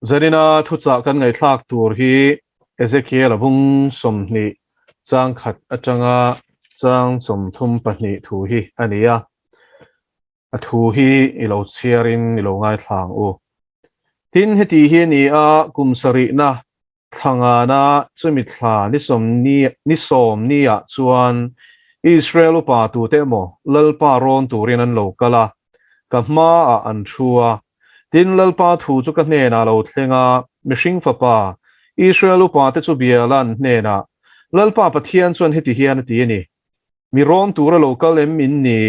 Zarina Thuchah kan ngei thlak tur hi Ezekiela Bung somni chang khat atanga chang chomthum pahnih thu hi ania a thu hi ilo chiarin ilo ngai thlang u tin heti hi ni a kumsari na thanga na chumi thla ni som ni a chuan Israel pa tu te mo lalpa ron turin an lo kala ka hma a an thua tin lalpa thu chu ka hne na lo thlenga mihring fapa Israel pa te chu bialan hne na lalpa pathian chuan heti hian ti ani mi ron tura local em in ni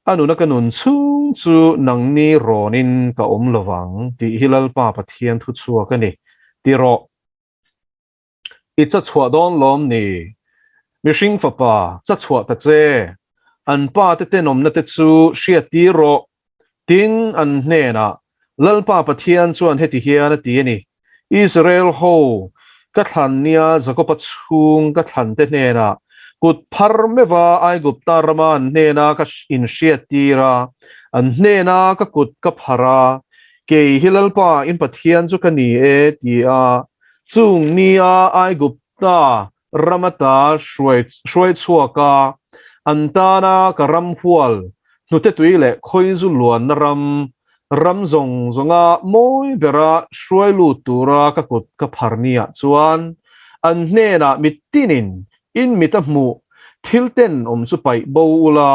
anu na kanun chung chu nang ni ronin ka om lowang ti hi lalpa pathian thu chua ka ni ti ro it's a chua don lom ni mihring fapa cha chua ta che an pa te tenom na te chu hria ti ro tin an hne na lalpa pathian chuan heti hian ti ani Israel ho ka thlan nia zakopa chung ka thlan te hne na kut phar mewa ai gupta raman hne na ka in hria tira an hne na ka kut ka phara ke hilalpa in pathian chu ka ni e ti a chung nia ai gupta ramata shwai chuaka antana ka ram hual nute tuile khoizu luan na ram zonga moi bera shwai lu tura ka kut ka pharnia chuan an hne na mitinin in mitamu thilten chu pai bo ula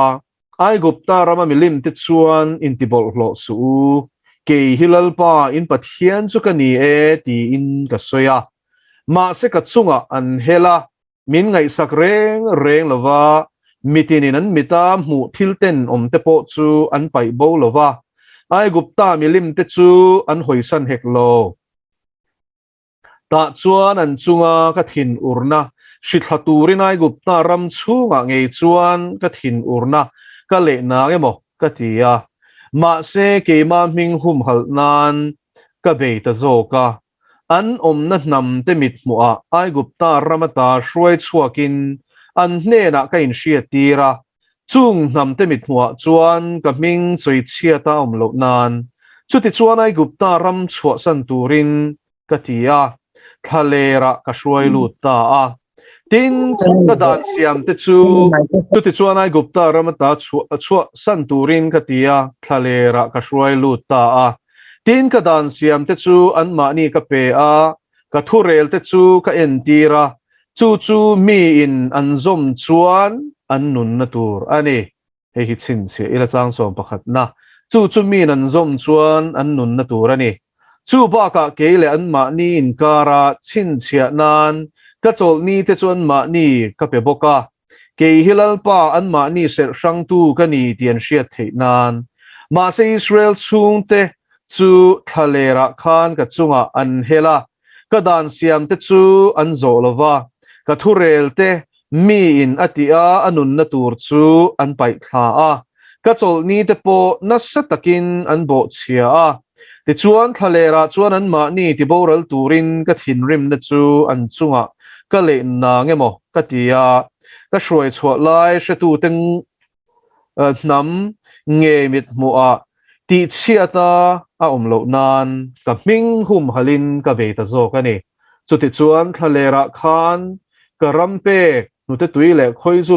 ai gupta rama milim te chuan in tibol hlo su ke hilalpa in pathian chu ka ni e ti in ka soya ma se ka chunga an hela min ngai sak reng lova mitinin an mita mu thilten te po chu an pai bo lova ai gupta milim te chu an hoisan heklo ta chuan an chunga ka thin urna shithaturin ai gupta ram chunga ngei chuan ka thin urna ka le na emo ka tia ma se ke ma ming hum hal nan ka beita zoka an omna hnam te mit mua ai gupta ramata hruai chuakin an hne na ka in hria tira chung hnam te mit mua chuan ka ming choi chiata lo nan chuti chuan ai gupta ram chua san turin ka tia thalera ka hruai lut ta a tin ka dan siam te chuti chuan ai gupta ramata chua san turin ka tia thalera ka hruai lut ta a tin ka dan siam te chu an ma ni ka pe a ka thurel te chu ka en tira chu mi in an zom chuan an nun na tur ani he hi chin che ila chang som pakhat na chu mi an zom chuan an nun na tur ani chu ba ka keile an ma ni in kara chin chia nan ka chol ni te chuan ma ni ka pe boka ke hilalpa an ma ni ser sang tu ka ni tian hriat theih nan ma se Israel chung te chu thalera khan ka chunga an hela ka dan siam te chu an zolova ka thurel te mi in atia anun na tur chu an pai thla a ka chol ni te po na sa takin an bo chia a ti chuan thalera chuan an ma ni ti boral turin ka thin rim na chu an chunga ka le na ngemo ka tia ka hruai chhuat lai hretu teng hnam nge mit mua ti chiata a lo nan ka ming hum halin ka veita zo ka ni chuti chuan thalera khan ka rampe nute tuile khoizu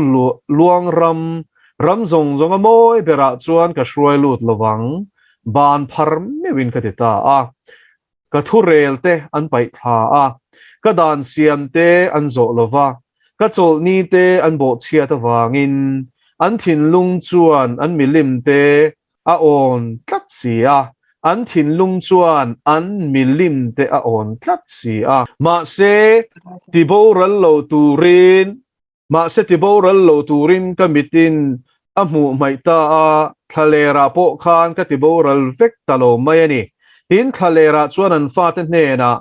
luang ram zonga moi bera chuan ka hruai lut lowang ban phar mewin ka ti ta a ka thurel te an pai tha a ka dan siam te an zo lova ka chol ni te an bo chia ta wangin an thinlung chuan an milim te a on tlat si a an thinlung chuan an milim te a on tlat si a ma se tiboral lo turin kamitin amu maita a thalera po khan ka tiboral vek talo mai ani tin thalera chuan an fa te hne na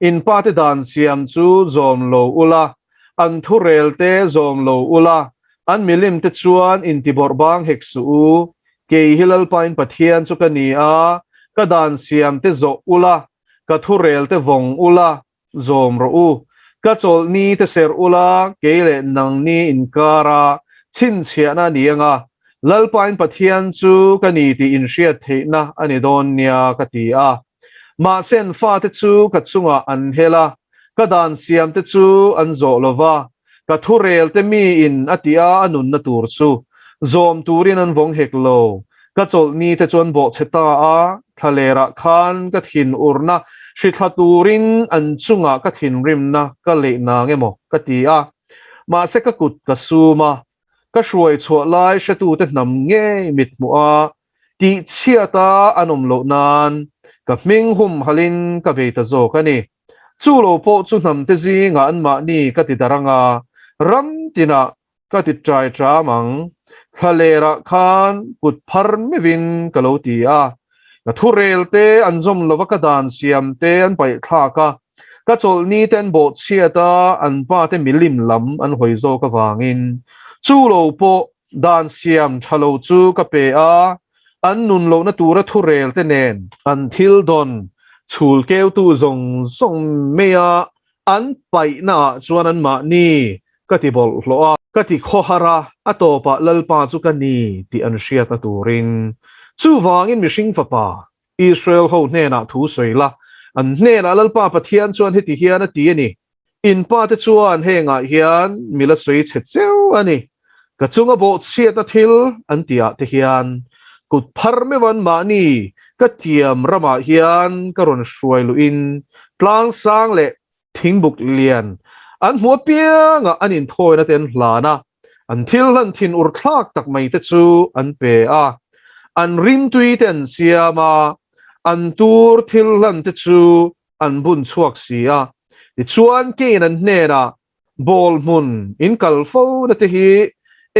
in pa te dan siam chu zom lo ula an thurel te zom lo ula an milim te chuan in tibor bang hek su ke hilalpain pathian chu ka ni a ka dan siam te zo ula ka thurel te vong ula zom ro u ka chol ni te ser ula keile nang ni in kara chin chia na nianga lalpain pathian chu ka ni ti in hriat theih na ani don nia ka ti a ma sen fa te chu ka chunga an hela ka dan siam te chu an zo lova ka thurel te mi in atia anun na tur chu zom turin an vong hek lo ka chol ni te chon bo cheta a thalera khan ka thin urna hri thla turin an chunga ka thin rimna ka le na ngemo ka ti a ma se ka kut ka suma ka hruai chhuah lai hretu te hnam nge mit mu a ti chiata anom lo nan ka hming hum halin ka ve ta zo ka ni chu lo po chu hnam te zinga an ma ni ka ti daranga ram tina ka ti trai tra mang thalera khan kut phar mi vin ka lo ti a ka thurel te an zom lova ka dan siam te an pai thla ka chol ni ten bo chiata an pa te milim lam an hoi zo ka wangin chu lo po dan siam thalo chu ka pe a an nun lo na tura thurel te nen an thil don chul keu tu zawng mea an pai na chuan an ma ni ka ti bol hlo a ka ti khohara atopa lalpa chu ka ni ti an hriat na turin chu wangin mihring fapa Israel ho hne na thu soila an hne na lalpa pathian chuan heti hian a ti ani in pa te chuan henga hian mila soi che cheu ani ka chunga bo chiat a thil an tia te hian kut phar me wan ma ni ka tiam rama hian ka ron hruai lu in tlang sang le thingbuk lian an hua pianga anin thoi na ten hlana an thil han thin ur thlak tak mai te chu an pe a an rim tui ten siama an tur thil han te chu an bun chuak si a ti chuan ke an hne na bol mun in kalfo na te hi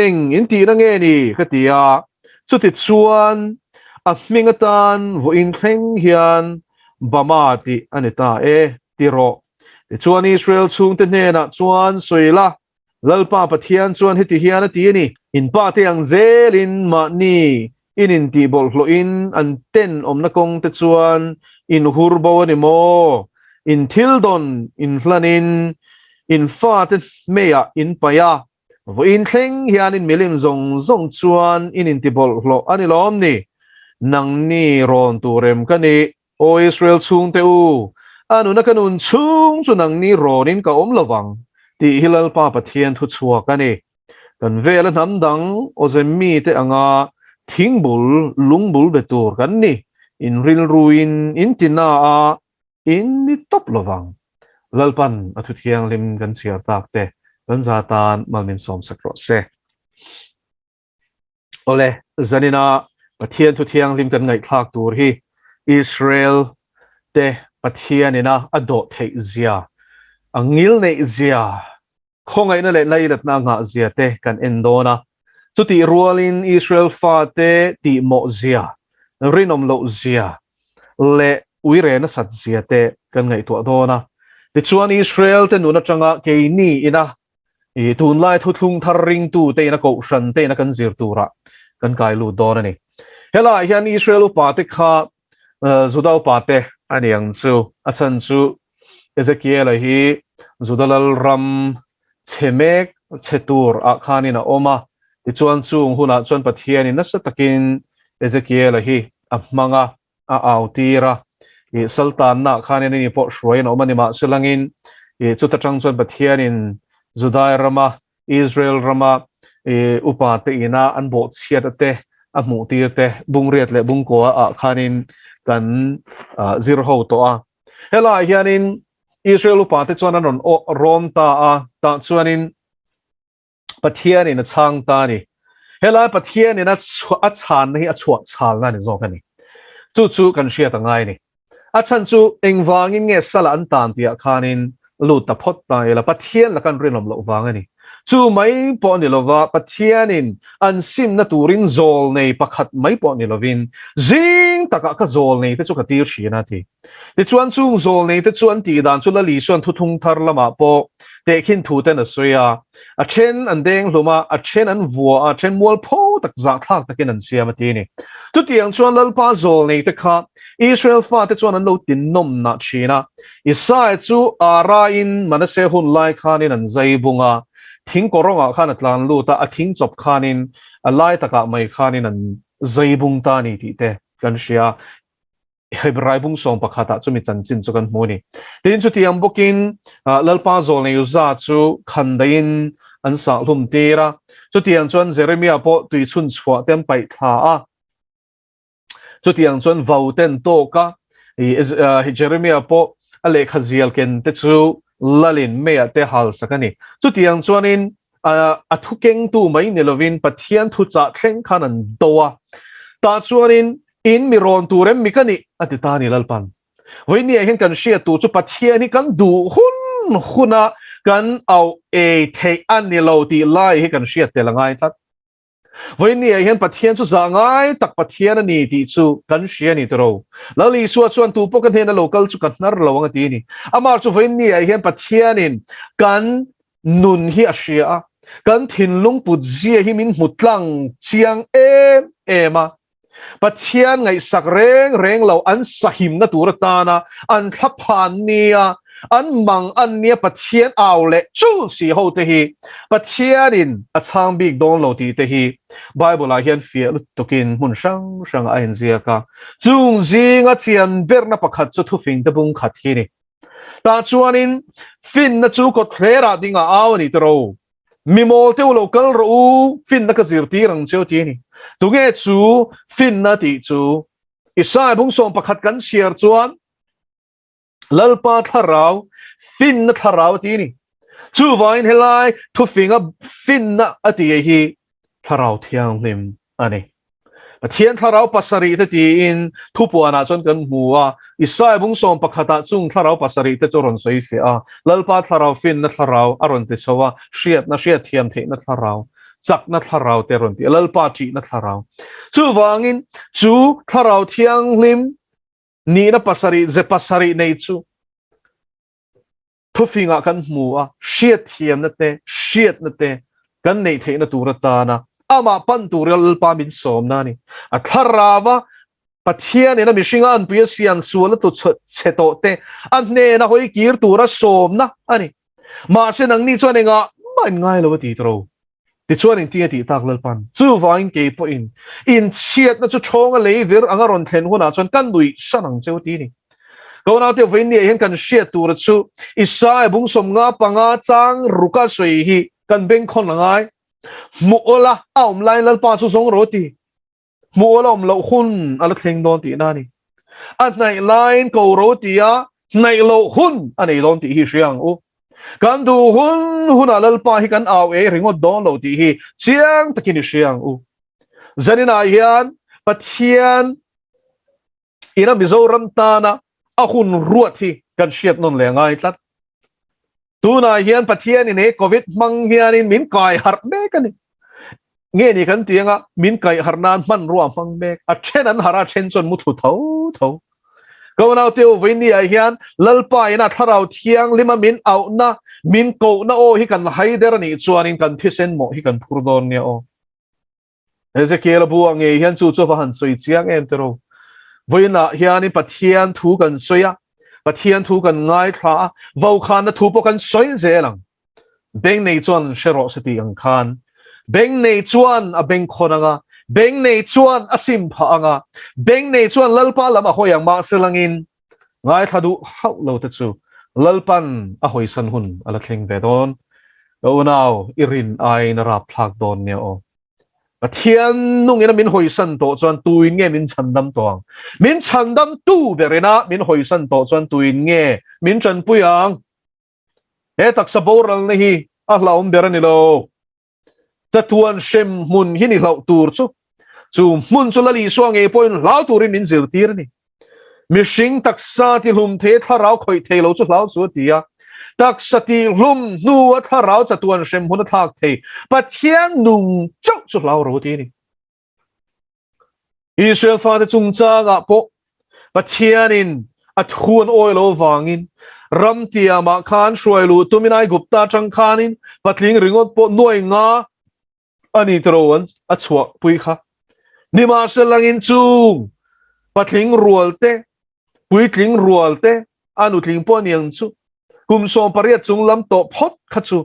eng in ti na nge ni ka ti a chu ti chuan a hmingatan vo in thleng hian bamati anita e tiro ti chuan Israel chung te hne na chuan soila lalpa pathian chuan heti hian a ti ani in pa te ang zelin ma ni in ti bol hlo in an ten om na kong te chuan in hurbo ani mo in thildon in hlanin in fa te mea in paya vo in thleng hian in milim zong chuan in ti bol hlo ani lom ni nang ni ron turem ka ni o Israel chung te u anu na kanun chung chu nang ni ronin ka om lawang ti hilal pa pathian thu chua ka ni kan vela nam dang o mi te anga thingbul lungbul betur kan ni in ril ruin in tina a in ni top lawang lalpan athu thiang lim kan siar tak te kan zatan malmin som sakro se ole zanina pathian thu thiang lim kan ngai thak tur hi Israel te pathianina ado theih zia angil nei zia khongai na le lailat na nga zia te kan endona chuti rualin Israel fa te ti mo zia rinom lo zia le uire na sat zia te kan ngai to dona ti chuan Israel te nuna changa ke ni ina I tunlai thuthung thar ring tu te na ko shan te na kan zir tura kan kai lu dona ni hela hian Israel pa te kha zudau pa te ani ang chu achan chu Ezekiela hi zudalal ram chemek chetur a khanina oma ti chuan chung huna chuan pathian in sa takin Ezekiela hi a manga a autira I sultan na khanin ni po shroin oma ni ma silangin I chuta chang chuan pathian in Judai rama Israel rama upa te ina an bo chiat te a mu ti te bung riat le bung ko a khanin kan zir ho to a hela hianin Israel upa te chuan an ron rom ta a ta chuanin pathian in a chang ta ni hela pathian in a chan hi a chuak chal na ni zo ka ni chu kan hria ta ngai ni a chan chu engwangin nge sala an tan tia khanin lut ta phot ta ela pathian la kan rinom lo wanga ni chu mai po ni lova pathianin an sim na turin zol nei pakhat mai po ni lovin zing taka ka zol nei te chu ka tir thina ti ti chuan chung zol nei te chuan ti dan chu la li suan thu thung thar lama po te khin thu te na soya a chen an deng hluma a chen an vua a chen mual pho tak za thak takin an siam ati ni tu tiang chuan lalpa zol nei te kha Israel fa te chuan an lo tin nom na china Isai chu ara in manase hun lai khanin an zai bunga thing koronga khan atlan lu ta a thing chop khanin a lai taka mai khanin an zai bung ta ni ti te kan sia hebrai bung song pakhata chumi chanchin chu kan hmu ni tin chu tiang bokin lalpa zol nei za chu khandain an sa hlum tira chu tiang chuan jeremia po tui chun chhuah tem pai tha a chu tiang chuan voten to ka jeremia po a lekha zial ken te chu lalin mea te hal sakani chu tiang chuanin a thukeng tu mai nilovin pathian thucha thleng khan an doa ta chuanin in mi ron turem mi kani atita ni lalpan voini hen kan shia tu chu pathian ni kan du hun huna kan au theih an ni lo ti lai he kan shia te langai tat voini hen pathian chu zangai tak pathian ni ti chu kan shia ni tro lali suwa chuan tu po kan hen local chu kan nar lo anga ti ni amar chu voini hen pathian in kan nun hi a shia kan thinlung put zia hi min mutlang chiang ema Pathian ngai sak reng lo an sahim na turatana an thaphan nia an mang an nia pathian aule chu si ho te hi pathian in a chang big don lo ti te hi bible a hian fia tukin mun sang a zia ka chung zinga chian berna pakhat chu thufing te bung khat hi ni ta chuanin fin na chu ko thlera dinga awani tro mimol te local ro fin na ka zirti rang cheu ti ni tu nghe chú fin na ti chú isai bung som pakhat kan share chuan lalpa tharau fin na tharau ti ni chu vain helai thu finga fin na ati hi tharau thiang lim ani pathian tharau pasari te ti in thupuana chon kan muwa isai bung som pakhata chung tharau pasari te choron soi fe a lalpa tharau fin na tharau aron te chowa shiat na shiat thiam the na tharau chak na tharau te ron ti lalpa chi na tharau chu wangin chu tharau thiang lim ni na pasari ze pasari nei chu thufinga kan hmu a shiat thiam na te shiat na te kan nei the na turata na ama pan tural pa min som na ni a tharawa pathian ena mishinga an pia siang suala tu cheto te an ne na hoi kir tura som na ani ma se nang ni chuanenga man ngai lo ti tro ti chuan in ti tak lalpan chu vain ke po in chiat na chu chonga leivir anga ron thlen huna chuan kan lui sanang cheu ti ni ko na te vein ni hen kan shiat tur chu isai bung som nga panga chang ruka soi hi kan beng khon ngai mu ola aum lai lalpa chu song roti mu ola lo hun ala thleng don ti na ni at nai line ko roti ya nai lo hun anei don ti hi riang u kan du hun lalpa hi kan aw ringot don lo ti hi chiang takin siang u zanina hian pathian ina mizoram tana ahun ruat hi kan shiat non le ngai tlat tuna hian pathian in covid mang hian in min kai har me kan nge ni kan tianga min kai harnan man ruam mang me a chen an hara chen chon mu thu tho ko nau teu veini a hian lalpa ina tharau thiang lima min au na min ko na o hi kan haider ni chuanin kan thisen mo hi kan phurdon nia o Ezekiela buang ngei hian chu chu han soi chiang em tero voina hian pathian thu kan soya pathian thu kan ngai tha vo khan na thu po kan soi zelang beng nei chuan shero sati ang khan beng nei chuan a beng khonanga beng nei chuan asim pha anga beng nei chuan lalpa lama hoyang ma selangin ngai thadu hau lo te chu lalpan a hoi san hun ala thleng ve don o naw irin ai na rap thak don ne o pathian nung ina min hoi san to chuan tuin nge min chandam tawng min chandam tu berena min hoi san to chuan tuin nge min chan puyang e tak saboral ne hi a hlaum berani lo chatuan shem mun hi ni hlau tur chu mun chu lali suang e point hlau turin min zir tir ni mihring taksa ti hlum the tharau khoi thelo chu hlau chu tia taksa ti hlum nu tharau chatuan shem hun thak the pathian nung chok chu hlau ro ti ni Israel fa de chungcha ga po pathianin athuan oil wangin ram tia ma khan shroilu tuminai gupta chang khanin patling ringot po noi nga ani trowan achwa pui kha nima selangin chung patling rualte puitling rualte anu tling po niang chu kum som pariat chung lam to phot khachu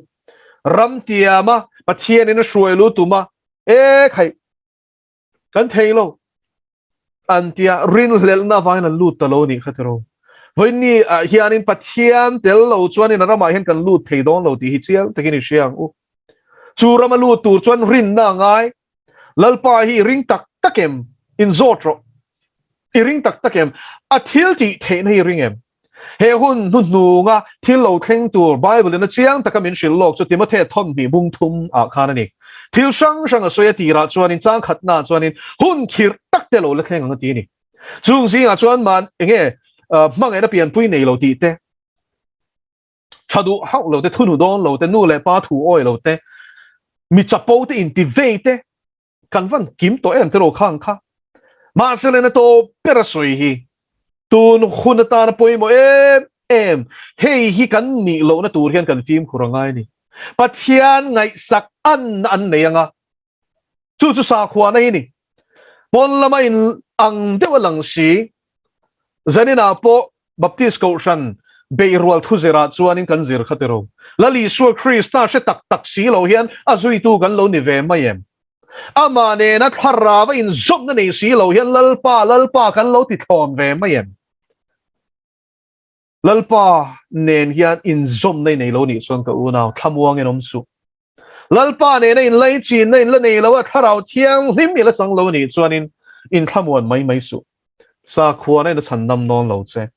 ram tiama pathian in shroilu tuma e khai kan theilo antia rin hlel na vai na lut talo ni khatero với ni hian in pathian tel lo chuan in rama hian kan lut thei don lo ti hi chial takin siang u chu rama lut tur chuan rin na ngai lalpa hi ring tak takem in zotro i ring tak takem a thil ti thei nei ring em he hun nu nga thil lo thleng tur bible na chiang takamin shil lok chu timothy thom bi bung thum a khana ni thil sang sang a soya ti ra chuan in chang khat na chuan in hun khir tak te lo le thleng ang ti ni chung si a chuan man enge mang era pian pui nei lo ti te chadu hau lo te thunu don lo te nu le pa thu oi lo te mi chapo te in ti ve te kan van kim to em te ro khang kha ma selena to perasoi hi tun khunata na poi mo em hei hi kan ni lo na tur hian kan film khurangai ni pathian ngai sak an nei anga chu chu sa khwa nei ni pon lama in ang dewa lang si zanina po baptist ko shan be rual thu zera chuanin kan zir khatero lali su krista she tak tak si lo hian azui tu kan lo ni ve mayem ama ne na thara wa in zom na nei si lo hian lalpa kan lo ti thon ve mayem lalpa nen hian in zom nei nei lo ni chuan ka u naw thamuang enom su lalpa ne in lai chin nei la nei lo a tharau thiang hlim mi la chang lo ni chuanin in thamuan mai su sa khuan ai na chan nam non lo che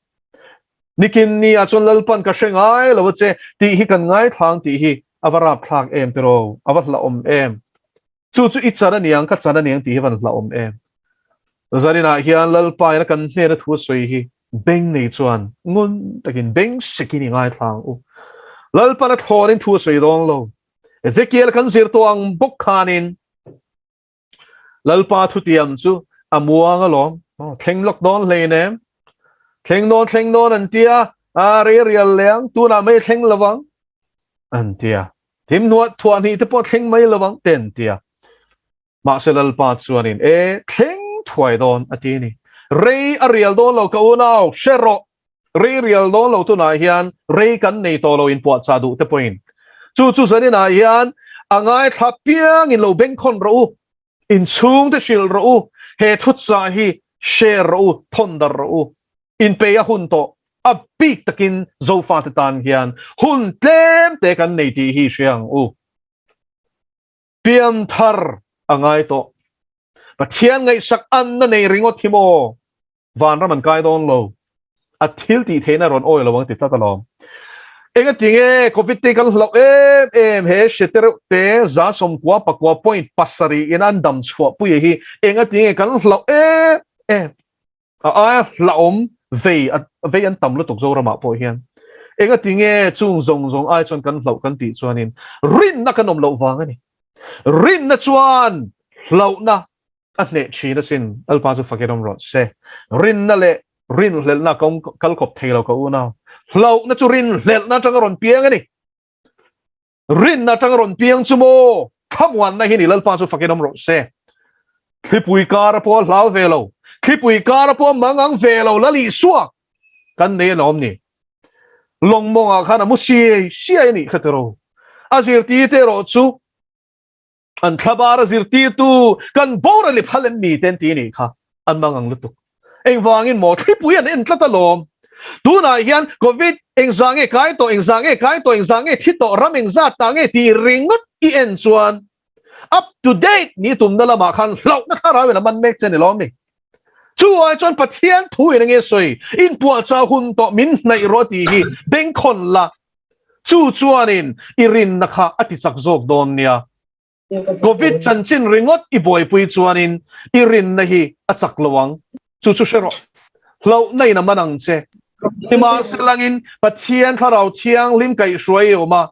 nikin ni a chon lalpan ka hrengai lo che ti hi kan ngai thang ti hi awarap thak em tero awat la om em chu chu ichara niang ka chana niang ti hi van la om em zarina hian lalpa ina kan hne na thu soi hi beng nei chuan ngun takin beng sikini ngai thang u lalpa na thorin thu soi dong lo Ezekiela kan zir to ang bok khanin lalpa thu tiam chu amuang alom thleng lok don le nem thleng non an tia a re rial leng tu na mai thleng lawang an tia tim nuat thuan hi te po thleng mai lawang ten tia ma se lalpa chuanin thleng thuai don atini re a rial don lo ka unau shero re rial don lo tu na hian re kan nei to lo in po cha du te point chu zani na hian angai thapiang in lo beng khon ro in chung te shil ro he Thuchah hi share ro thondar ro in pe a hun to a big takin zofa te tan hian hun tlem te kan nei ti hi siang u pian thar angai to pathian ngai sak an na nei ringo thimo van raman kai don lo a thil ti thena ron oi lo wang ti ta talom enga tinge covid te kan lo em he sheter te za som kwa pakwa point pasari in an dam chwa pu hi enga tinge kan lo a laom ve an tam lu tok zo rama po hian enga tinge chung zong ai chon kan lo kan ti chuanin rin na kanom lo wang ani rin na chuan lo na a ne chi na sin alpa chu fakedom ro se rin na le rin hlel na kom kal khop thei lo ko u na lau na chu rin hlel na tang ron piang ani rin na tang ron piang chumo thamwan na hi ni lalpa chu fakedom ro se thipui kar po lau velo thipui kar po mangang velo lali suwa kan ne lom ni longmong a khana mu si ni khatero azir ti te ro chu an thabar azir ti tu kan bora li phalen mi ten ti ni kha an mangang lutu eng wangin mo thipui an en tlatalom tu na hian covid engzange kai to thito rameng za tange ti ringut I en chuan up to date ni tum dala ma khan hlok na thara na man mek chen lom ni chu ai chon pathian thui na nge soi in pual cha hun to min nai roti hi beng khon la chu chuanin irin na kha ati chak jok don nia covid chanchin ringot I boy pui chuanin irin na hi achak lawang chu shero hlo nei na manang che Tima selangin pathian tharau thiang lim kai shuai oma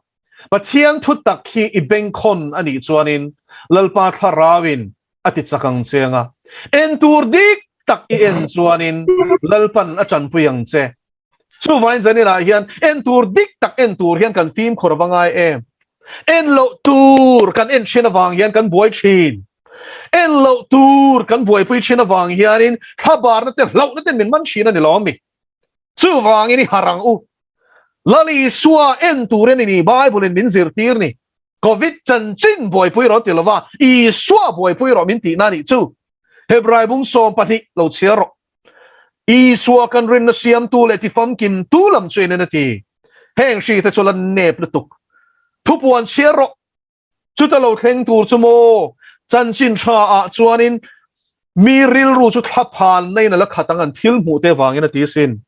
pathian thu tak hi I beng khon ani chuanin lalpa tharawin ati chakang chenga en tur dik tak I en chuanin lalpan achan puyang che chu vain zanina hian en tur dik tak en tur hian kan tim khorwangai en lo tur kan en chinawang hian kan buai thin en lo tur kan buai pui chinawang hianin thabar na te hlo na te min man china ni lomi chu wang ini harang u lali suwa en turen ini bible min zirtir ni covid chanchin boy pui ro tilwa I suwa boy pui ro min ti na ni chu Hebrai bung som pati lo chiaro I suwa kan rin na siam tu le ti fam kim tu lam chuin na ti heng shi ta cholan nep na tuk thupuan chiaro chu ta lo thleng tur chu mo chan chin tha a chuanin mi ril ru chu thaphan nei na la khatang an thil mu te wangin a ti sin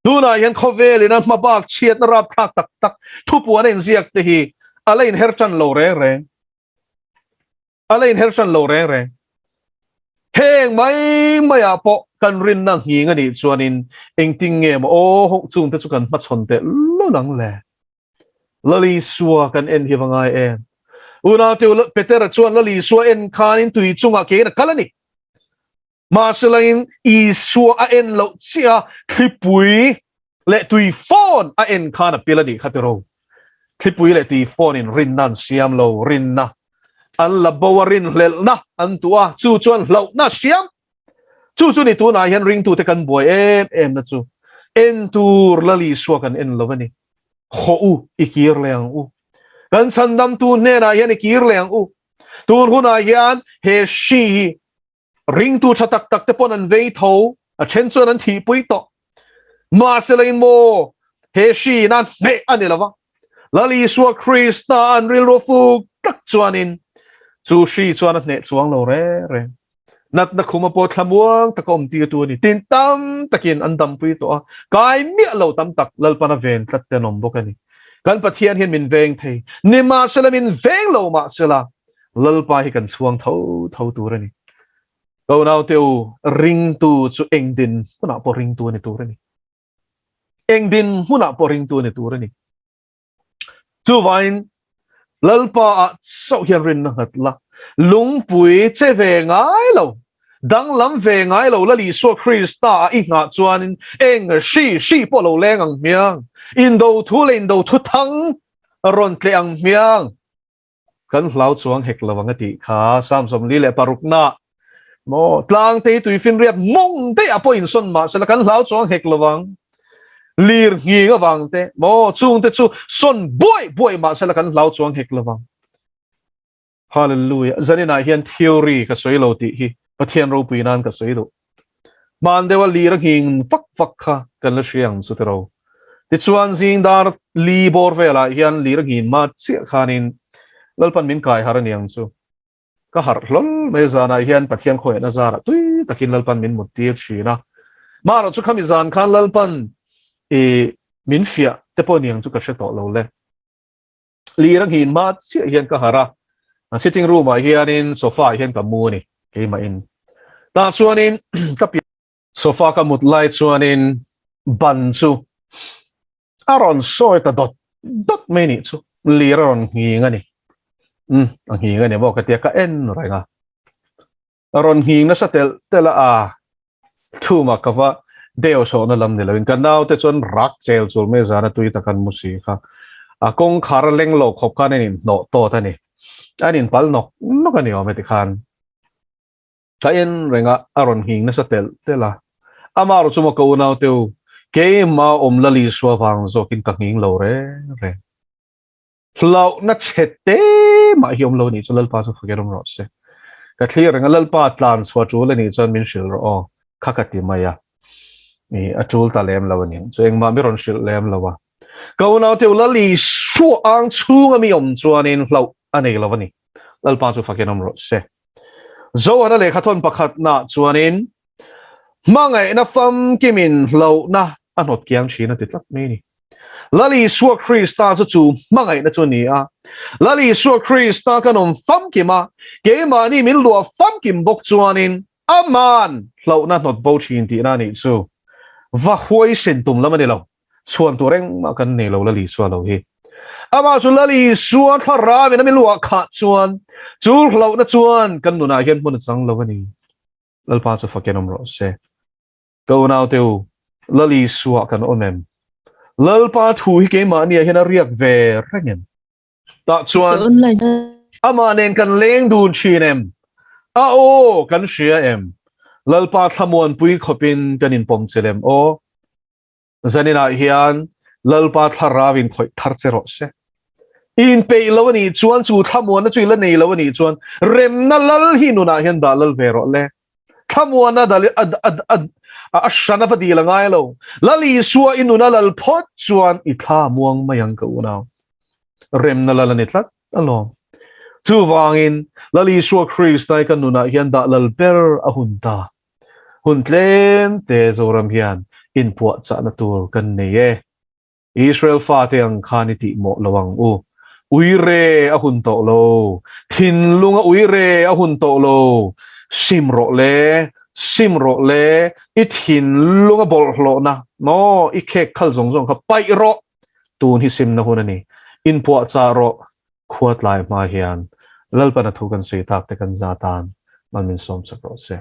tuna yan khovel ina mabak chiat na rap thak tak tak thupuan en ziak te hi alain herchan lo re re alain herchan lo re re heng mai maya po kan rin nang hi nga ni chuanin engting nge mo o hok chung te chu kan ma chon te lo nang le lali suwa kan en hi wangai em una te peter chuan lali suwa en khan in tui chunga ke na kalani ma selain I suwa a en lo chia Thupui le tui phone a en khan a pilani khatero Thupui le tui phone in rin nan siam lo rin na an la bawarin lel na an tua chu chuan lo na siam chu ni tu na hian ring tu te kan boy em na chu en tur lali suwa kan en lovani kho u ikir leang u kan sandam tu ne na hian ikir leang u tur huna hian he shi ring tu chatak tak te pon an vei tho a chen chuan an thi pui to ma selain mo he shi nan me anilawa lali suwa krista an ril ro fu tak chuanin chu shi chuan a ne chuang lo re re nat na khuma po thlamuang takom ti tu ni tin tam takin andam pui to kai mi lo tam tak lalpana ven tlat te nom bokani kan pathian hian min veng thei ni ma sela min veng lo ma sela lalpa hi kan chuang tho tho tu rani ko nau teu ring tu chu engdin huna po ring tu ni tu rani engdin huna po ring tu ni tu rani chu vain lalpa a so hian rin na hatla lungpui che ve ngai lo dang lam ve ngai lo lali so krista I nga chuanin eng shi po lo leng ang miang indo thu thang ron tle ang miang kan hlau chuang hek lawang ati kha samsom li le parukna mo tlang te tui fin riat mong te apo in son ma sala kan hlau chuang hek lawang lir ngi ga wang te mo chung te chu son boy ma sala kan hlau chuang hek lawang hallelujah zanina hian theory ka soilo ti hi pathian ro puinan ka soilo man dewa lir hing fak kha kan la hriang chu te ro ti chuan jing dar li bor vela hian lir hing ma chi khanin lalpan min kai haraniang chu ka har hlol me zana hian pathian khoi na zara tui takin lalpan min mutti china maro chu khami zan khan lalpan e min fia te poniang chu ka hre to lo le lir hing ma chi hian ka hara sitting room hian in sofa hian ka mu ni ke ma in ta chuanin ka pi sofa ka mut lai chuanin ban chu aron soi ta dot me ni chu lir ron hi ngani ang hi ngani bo ka tia ka en renga aron hi na sa tela a thu ma ka wa deo so na lam ni lawin kan naw te chon rak chel chul me zana tui ta kan mu si kha a kong khar leng lo khop ka ni no to ta ni anin pal nok no ka ni o meti khan ka en renga aron hing na sa tela amaro chumo ko naw teu ke ma om lali swa wang zo kin ka hing lo re hlau na chete ma hiom lo ni chulal pa chu fagerom ro se ka thlir renga lalpa tlan chwa chul ani chon min shil ro khakati maya ni achul ta lem lawani cheng ma mi ron shil lem lawa ko naw teu lali shu ang chunga mi om chuanin hlau ani lawani lalpa chu fagerom ro se zo ana le khathon pakhat na chuanin mangai na fam kimin hlau na anot kyang china titlak me ni lali suwa krista chu mangai na chu ni a lali suwa krista kanom fam kima ke ma ni min lua fam kim bok chuanin aman hlau na not bo chin ti na ni chu va huai sen tum lamani lo chuan tu reng ma kan ne lo lali suwa lo hi ama chu lali suwa thara ve na min lua kha chuan chu hlau na chuan kan nu na hian mun chang lo ani lalpa chu fakenom ro se ko naw teu lali suwa kan onem lalpa thu hi ke ma ni hian a riak ve rengem ta chuan ama nen kan leng dun chinem a o kan shia em lalpa thamon pui khopin kanin pom chelem o zanina hian lalpa tharawin khoi thar che ro se in pe lo ni chuan chu thamon na chui la nei lo ni chuan rem na lal hi nu na hian da lal ve ro le thamon na dal a shana pa di la ngai lo lali suwa inu na lal phot chuan I tha muang mayang ka una rem na lal ni tlat alom chu wangin lali suwa Christai kan nu na hian da lal ber a hunta hun tlem te zoram hian in puat cha na tur kan nei e Israel fa te ang khani ti mo lawang u uire a hun to lo thinlung a uire a hun to lo simro le I thinlung a bol hlo na no I khek khal zong kha pai ro tun hi sim na hun ani in puat cha ro khuat lai ma hian lalpan a thu kan sei tak te kan zatan man min som sak ro se